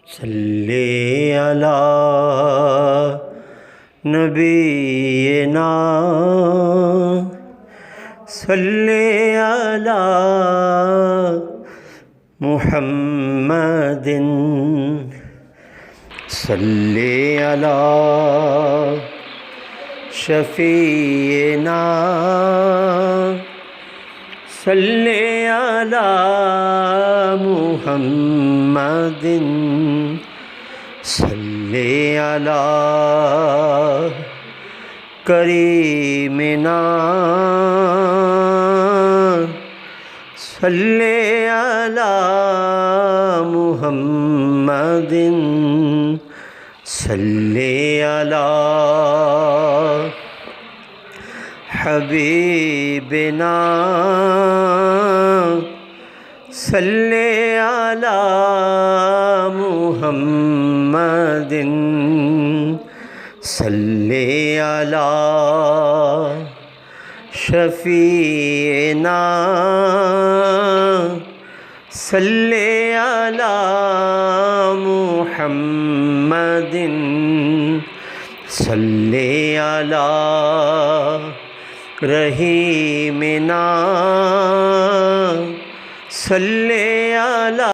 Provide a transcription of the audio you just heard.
صلی علی نبینا صلی علی محمد صلی علی شفیعنا صلی علی محمد صلی علی کریمنا صلی علی محمد صلی علی حبیبنا صلی علی محمد صلی علی شفیعنا صلی علی محمد صلی علی رحیمنا صلی علی